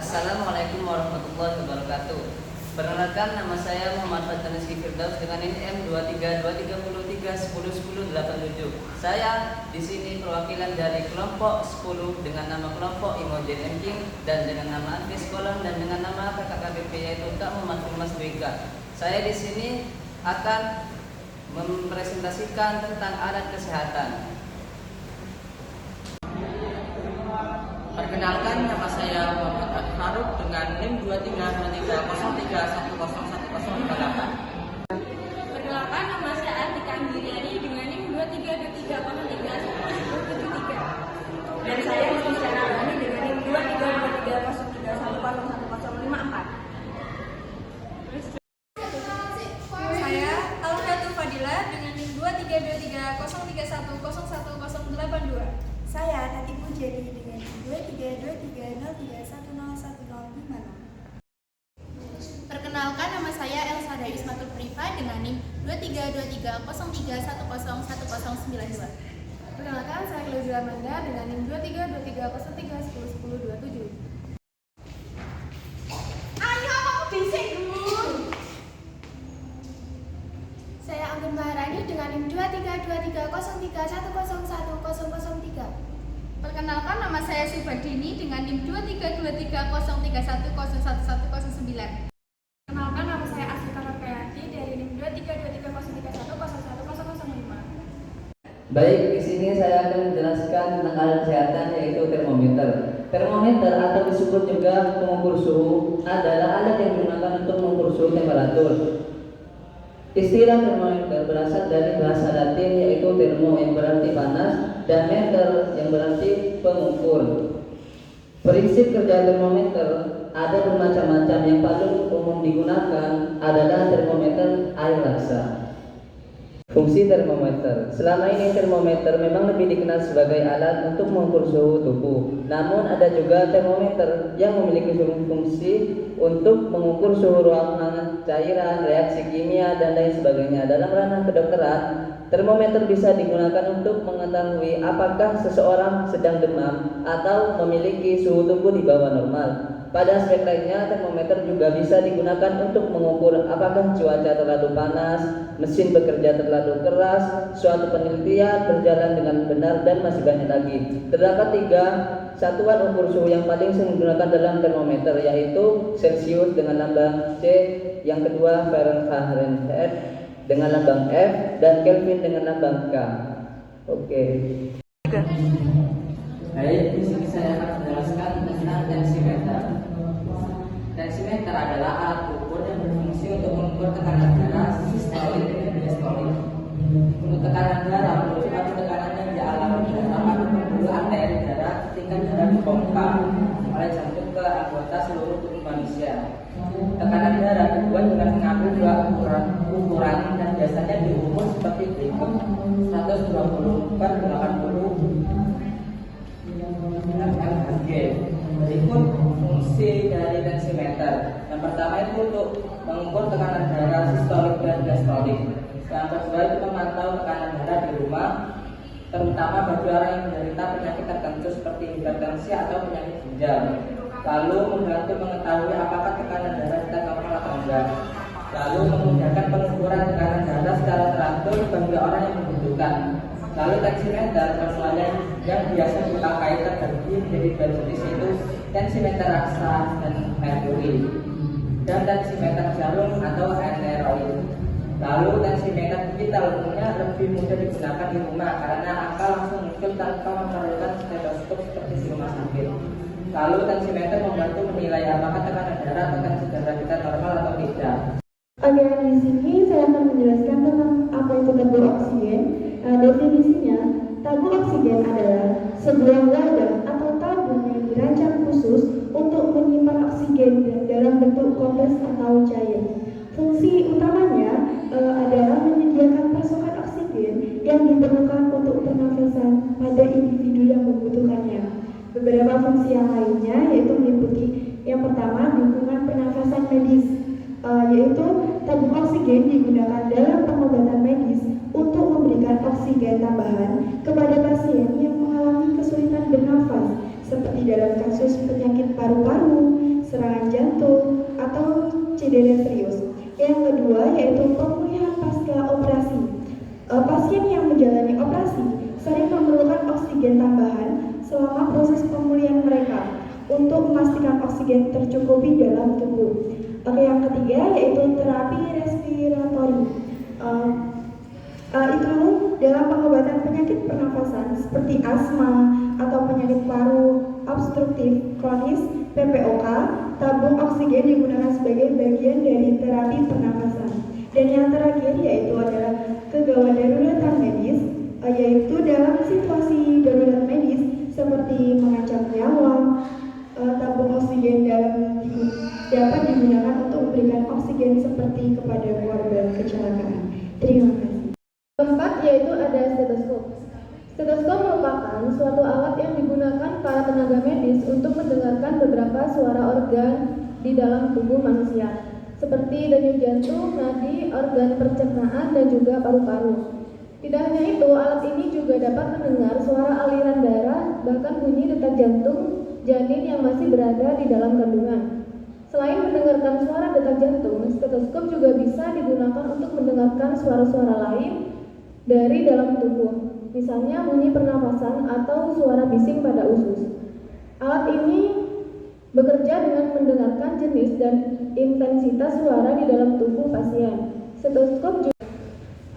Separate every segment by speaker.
Speaker 1: Assalamualaikum warahmatullahi wabarakatuh. Perkenalkan, nama saya Muhammad Fathur Rizky Firdaus dengan NIM M23233101087. Saya di sini perwakilan dari kelompok 10 dengan nama kelompok Imogen M. King dan dengan nama Andri Sekolah dan dengan nama kakak KBP yaitu Kak Muhammad Firmas Dwika. Saya di sini akan mempresentasikan tentang alat kesehatan. Perkenalkan, nama saya Muhammad Al-Faruq dengan NIM 23230310101058.
Speaker 2: Perkenalkan, nama saya Atika Andiriani dengan NIM 2323031073. Dan saya Rizky Rani dengan NIM 232303101054. Saya Alfiatul Fadila dengan NIM 23230310101082.
Speaker 3: Saya Tati Pujadi dengan 23230310101056.
Speaker 4: Perkenalkan, nama saya Elsa Ismatul Priva dengan NIM 23230310101092.
Speaker 2: Perkenalkan, saya Glazia Amanda dengan NIM 23230310101027.
Speaker 4: Ayo, kamu bising dulu.
Speaker 3: Saya Anggun Maharani dengan NIM 23230310101003.
Speaker 2: Perkenalkan, nama saya Subadini dengan NIM 23230310111009. Perkenalkan, nama saya Asita Rakayati dari NIM 23230310101005.
Speaker 1: Baik, di sini saya akan menjelaskan tentang alat kesehatan yaitu termometer. Termometer atau disebut juga pengukur suhu adalah alat yang digunakan untuk mengukur suhu temperatur. Istilah termometer berasal dari bahasa Latin yaitu thermo yang berarti panas dan meter yang berarti pengukur. Prinsip kerja termometer ada bermacam-macam. Yang paling umum digunakan adalah termometer air laksa. Fungsi termometer. Selama ini termometer memang lebih dikenal sebagai alat untuk mengukur suhu tubuh. Namun ada juga termometer yang memiliki fungsi untuk mengukur suhu ruangan, cairan, reaksi kimia, dan lain sebagainya. Dalam ranah kedokteran, termometer bisa digunakan untuk mengetahui apakah seseorang sedang demam atau memiliki suhu tubuh di bawah normal. Pada aspek lainnya, termometer juga bisa digunakan untuk mengukur apakah cuaca terlalu panas, mesin bekerja terlalu keras, suatu penelitian berjalan dengan benar, dan masih banyak lagi. Terdapat 3 satuan ukur suhu yang paling sering digunakan dalam termometer, yaitu Celsius dengan lambang C, yang kedua Fahrenheit dengan lambang F, dan Kelvin dengan lambang K. Oke. Baik, di sini saya akan menjelaskan tentang tensimeter. Tensimeter adalah alat ukur yang berfungsi untuk mengukur tekanan darah sistolik dan diastolik. Untuk tekanan darah merupakan tekanan yang dialami pada pembuluh arteri darah ketika darah dipompa oleh jantung ke anggota seluruh tubuh manusia. Tekanan darah dibuat dengan mengambil 2 ukuran dan biasanya diukur seperti berikut: 120 per 80 mHg. Berikut fungsi dari tensimeter. Yang pertama itu untuk mengukur tekanan darah sistolik dan diastolik. Yang kedua itu memantau tekanan darah di rumah, terutama bagi orang yang menderita penyakit tertentu seperti hipertensi atau penyakit ginjal. Lalu membantu mengetahui apakah tekanan darah kita normal atau enggak. Lalu memudahkan pengukuran tekanan darah secara teratur bagi orang yang membutuhkan. Lalu tensimeter semuanya yang biasa dipakai terbagi menjadi 2 jenis, yaitu tensimeter raksa dan merkuri, dan tensimeter jarum atau aneroid. Lalu tensimeter digital umumnya lebih mudah digunakan di rumah karena angka langsung muncul tanpa memerlukan stetoskop seperti di rumah sakit. Lalu tensimeter membantu menilai apakah tekanan darah atau tensi darah kita normal atau tidak.
Speaker 3: Oke, di sini saya akan menjelaskan tentang apa itu tabung oksigen. Definisinya, tabung oksigen adalah sebuah wadah atau tabung yang dirancang khusus untuk menyimpan oksigen dalam bentuk kompres atau cair. Fungsi utamanya adalah menyediakan pasokan oksigen yang diperlukan untuk pernafasan pada individu yang membutuhkannya. Beberapa fungsi yang lainnya yaitu meliputi yang pertama, dukungan pernafasan medis, yaitu tabung oksigen digunakan dalam pengobatan medis untuk memberikan oksigen tambahan kepada pasien yang mengalami kesulitan bernafas seperti dalam kasus penyakit paru-paru, insiden yang serius. Yang kedua yaitu pemulihan pasca operasi. Pasien yang menjalani operasi sering memerlukan oksigen tambahan selama proses pemulihan mereka untuk memastikan oksigen tercukupi dalam tubuh. Yang ketiga yaitu terapi respiratori. Itu dalam pengobatan penyakit pernafasan seperti asma atau penyakit paru obstruktif kronis (PPOK), tabung oksigen digunakan sebagai bagian dari terapi pernafasan. Dan yang terakhir yaitu adalah kegawat daruratan medis, yaitu dalam situasi darurat medis seperti mengancam nyawa, tabung oksigen dapat digunakan untuk memberikan oksigen seperti kepada korban kecelakaan. Terima kasih.
Speaker 5: Keempat yaitu ada stetoskop. Stetoskop merupakan suatu alat yang digunakan para tenaga medis untuk mendengarkan beberapa suara organ di dalam tubuh manusia, seperti denyut jantung, nadi, organ pencernaan, dan juga paru-paru. Tidak hanya itu, alat ini juga dapat mendengar suara aliran darah, bahkan bunyi detak jantung janin yang masih berada di dalam kandungan. Selain mendengarkan suara detak jantung, stetoskop juga bisa digunakan untuk mendengarkan suara-suara lain dari dalam tubuh, misalnya bunyi pernapasan atau suara bising pada usus. Alat ini bekerja dengan mendengarkan jenis dan intensitas suara di dalam tubuh pasien.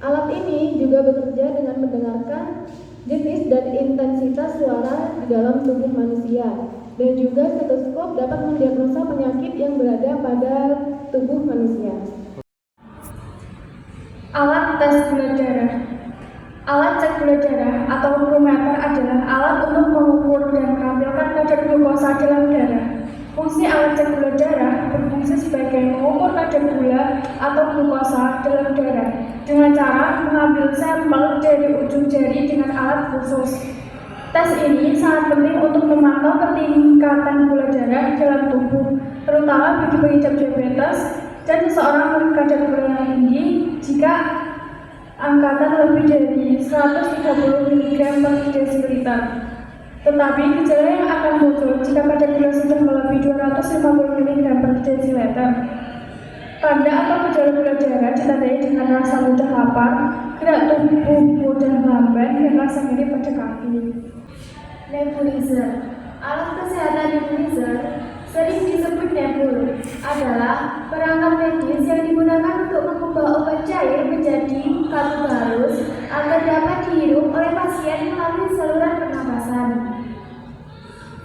Speaker 5: Alat ini juga bekerja dengan mendengarkan jenis dan intensitas suara di dalam tubuh manusia. Dan juga stetoskop dapat mendiagnosa penyakit yang berada pada tubuh manusia.
Speaker 2: Alat tes gula darah. Alat cek gula darah atau glukometer adalah alat untuk mengukur dan menampilkan kadar glukosa dalam darah. Fungsi alat cek gula darah berfungsi sebagai mengukur kadar gula atau glukosa dalam darah dengan cara mengambil sampel dari ujung jari dengan alat khusus. Tes ini sangat penting untuk memantau ketingkatan gula darah dalam tubuh, terutama bagi pengidap diabetes dan seseorang dengan kadar gula yang tinggi jika angkatan lebih dari 130 mg per desiliter. Tetapi gejala yang akan muncul jika kadar gula sudah melebihi 250 mg per desiliter. Tanda atau gejala gula darah ditandai dengan rasa mudah lapar, gerak tubuh mudah lamban, dan rasa nyeri pada kaki. Nebulizer. Alat kesehatan nebulizer, sering disebut nebul, adalah perangkat medis yang digunakan untuk mengubah obat cair menjadi kabut halus agar dapat dihirup oleh pasien melalui saluran pernapasan.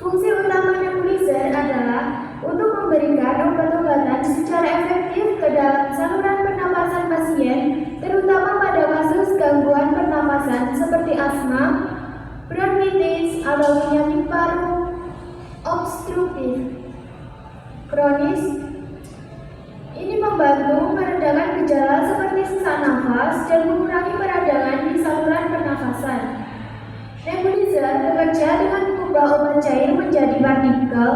Speaker 2: Fungsi utama nebulizer adalah untuk memberikan obat-obatan secara efektif ke dalam saluran pernapasan pasien, terutama pada kasus gangguan pernapasan seperti asma, bronkitis, atau penyakit paru obstruktif kronis. Ini membantu meredakan gejala seperti sesak nafas dan mengurangi peradangan di saluran pernafasan. Nebulizer bekerja dengan mengubah obat cair menjadi partikel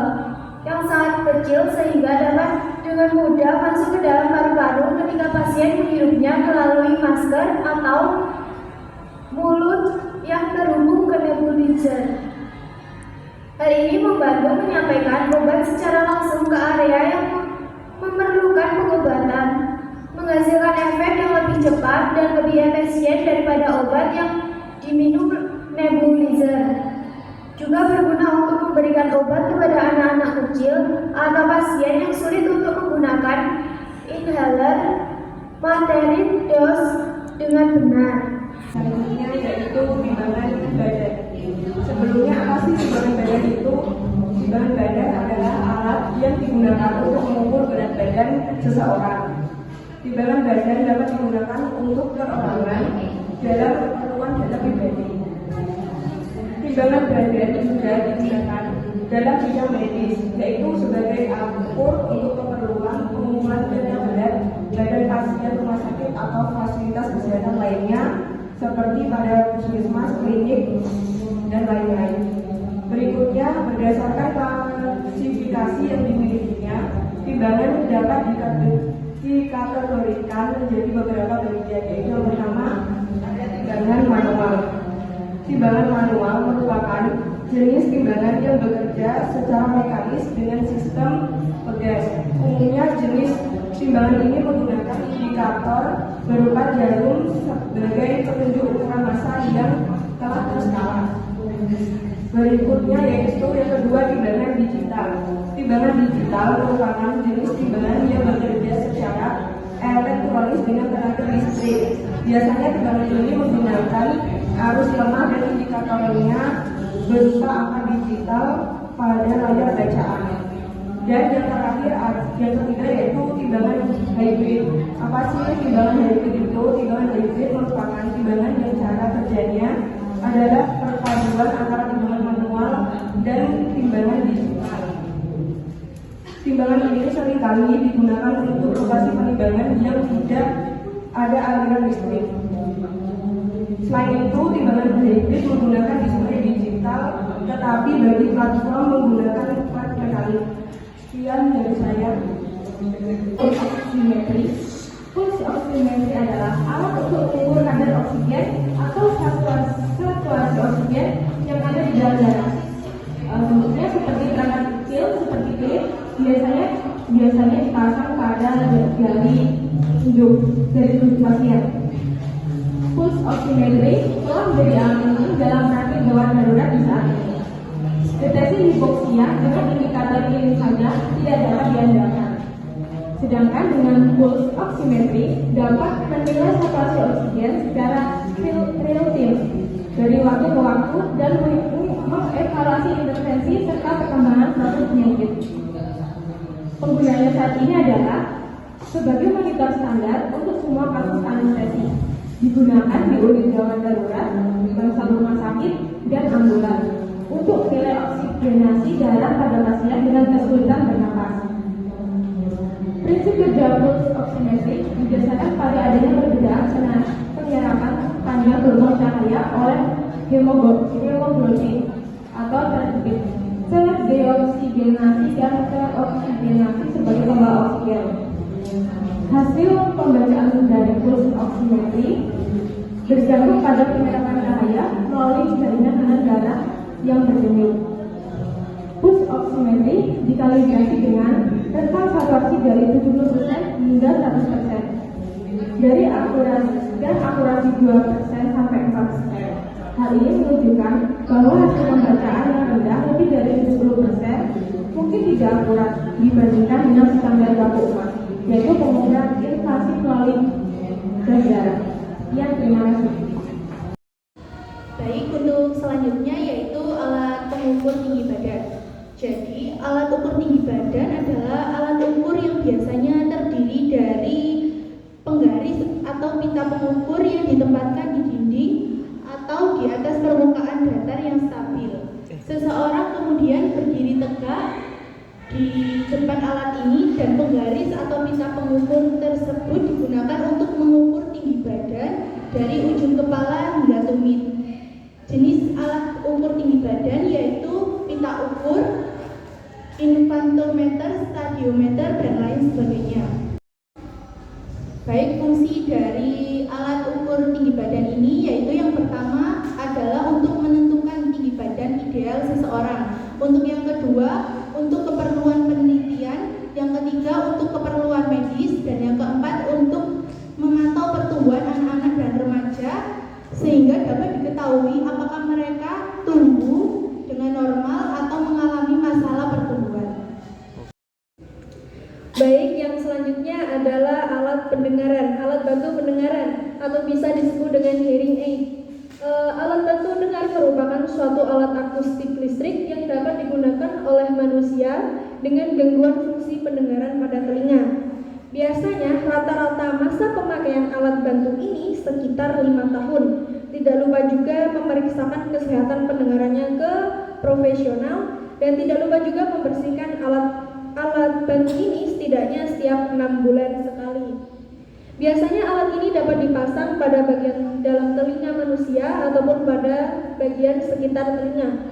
Speaker 2: yang sangat kecil sehingga dapat dengan mudah masuk ke dalam paru-paru ketika pasien menghirupnya melalui masker atau mulut yang terhubung ke nebulizer. Hal ini membantu menyampaikan obat secara langsung ke area yang memerlukan pengobatan, menghasilkan efek yang lebih cepat dan lebih efisien daripada obat yang diminum nebulizer. Juga berguna untuk memberikan obat kepada anak-anak kecil atau pasien yang sulit untuk menggunakan inhaler materi dos dengan benar.
Speaker 6: Selanjutnya yaitu timbangan badan. Sebelumnya apa sih timbangan badan itu? Timbangan badan adalah alat yang digunakan untuk mengukur berat badan seseorang. Timbangan badan dapat digunakan untuk perorangan dalam keperluan data pribadi. Timbangan badan juga digunakan dalam bidang medis, yaitu sebagai alat ukur untuk keperluan pengumuman berat badan pasien rumah sakit atau fasilitas kesehatan lainnya, seperti pada puskesmas, klinik, dan lain-lain. Berikutnya, berdasarkan klasifikasi yang dimilikinya, timbangan dapat dikategorikan menjadi beberapa bagian, yaitu yang pertama ada timbangan manual. Timbangan manual merupakan jenis timbangan yang bekerja secara mekanis dengan sistem pegas. Umumnya jenis indikator berupa jarum sebagai petunjuk ukuran massa yang telah terskala. Berikutnya yaitu yang kedua, timbangan digital. Timbangan digital merupakan jenis timbangan yang bekerja secara elektronis dengan tenaga listrik. Biasanya timbangan ini menggunakan arus lemah dan indikatornya berupa angka digital pada layar bacaan. Dan yang terakhir, yang ketiga yaitu timbangan hybrid. Apa sih timbangan hybrid itu? Timbangan hybrid merupakan timbangan yang cara kerjanya adalah perpaduan antara timbangan manual dan timbangan digital. Timbangan ini seringkali digunakan untuk lokasi penimbangan yang tidak ada aliran listrik. Selain itu, timbangan hybrid menggunakan display digital, tetapi bagi platform menggunakan part mekanik. Sekian dari saya.
Speaker 2: Pulse oximetry. Pulse oximetry adalah alat untuk mengukur kadar oksigen atau saturasi oksigen yang ada di dalam darah. Bentuknya seperti perangkat kecil, seperti klip, biasanya dipasang pada jari tunjuk pasien. Pulse oximetry telah menjadi alat penting dalam praktik gawat darurat di saat ini. Deteksi hipoksia dengan indikator ini saja tidak dapat diandalkan. Sedangkan dengan pulse oximetry dapat menilai saturasi oksigen secara real time dari waktu ke waktu dan mengevaluasi intervensi serta perkembangan proses penyakit. Penggunaannya saat ini adalah sebagai monitor standar untuk semua kasus anestesi. Digunakan di unit gawat darurat, bangsal rumah sakit, dan ambulan untuk menilai oksigenasi darah pada pasien dengan kesulitan bernapas. Prinsip kerja pulse oximetry didasarkan pada adanya perbedaan penyerapan panjang gelombang cahaya oleh hemoglobin atau terdeoksigenasi dan teroksigenasi sebagai pembawa oksigen. Hasil pembacaan dari pulse oximetry bergantung pada penyerapan cahaya melalui jaringan tekanan darah yang berdenyut. Pulse oximetry dikalibrasi dengan rentang saturasi dari 70% hingga 100%. Dari akurasi 2% sampai 4%. Hal ini menunjukkan bahwa hasil pembacaan yang rendah lebih dari 70% mungkin tidak akurat dibandingkan dengan standar baku emas, yaitu pengukuran invasi melalui gas darah. Sekian, terima kasih.
Speaker 5: Baik, untuk selanjutnya yaitu alat pengukur tinggi badan. Jadi, alat ukur tinggi badan adalah alat ukur yang biasanya terdiri dari penggaris atau pita pengukur yang ditempatkan di dinding atau di atas permukaan datar yang stabil. Seseorang kemudian berdiri tegak di depan alat ini dan penggaris atau pita pengukur tersebut digunakan untuk mengukur tinggi badan dari ujung kepala hingga tumit. Jenis alat ukur tinggi badan yaitu pita ukur, infantometer, stadiometer, dan lain sebagainya. Baik, fungsi dari alat ukur tinggi badan ini yaitu yang pertama adalah untuk menentukan tinggi badan ideal seseorang. Untuk yang kedua, untuk keperluan penelitian. Yang ketiga, untuk keperluan medis. Dan yang keempat, untuk memantau pertumbuhan anak-anak dan remaja sehingga dapat diketahui apakah mereka tumbuh dengan normal atau mengalami masalah pertumbuhan. Baik, yang selanjutnya adalah alat pendengaran, alat bantu pendengaran atau bisa disebut dengan hearing aid. Alat bantu dengar merupakan suatu alat akustik listrik yang dapat digunakan oleh manusia dengan gangguan fungsi pendengaran pada telinga. Biasanya rata-rata masa pemakaian alat bantu ini sekitar 5 tahun. Tidak lupa juga memeriksakan kesehatan pendengarannya ke profesional dan tidak lupa juga membersihkan alat bantu ini setidaknya setiap 6 bulan sekali. Biasanya alat ini dapat dipasang pada bagian dalam telinga manusia ataupun pada bagian sekitar telinga.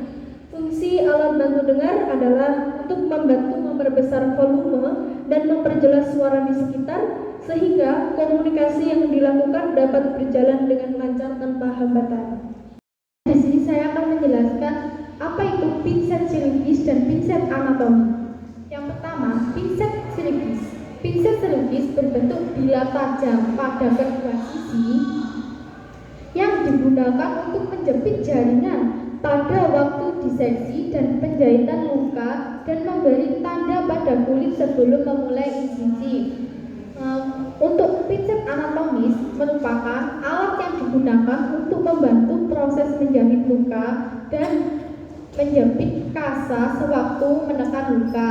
Speaker 5: Fungsi alat bantu dengar adalah untuk membantu memperbesar volume dan memperjelas suara di sekitar sehingga komunikasi yang dilakukan dapat berjalan dengan lancar tanpa hambatan. Di sini saya akan menjelaskan apa itu pinset silipis dan pinset anatomi. Yang pertama, pinset silipis. Pinset Pinset servis berbentuk bilah tajam pada kedua sisi yang digunakan untuk menjepit jaringan pada waktu diseksi dan penjahitan luka dan memberi tanda pada kulit sebelum memulai insisi. Untuk pinset anatomis merupakan alat yang digunakan untuk membantu proses menjahit luka dan menjepit kasa sewaktu menekan luka.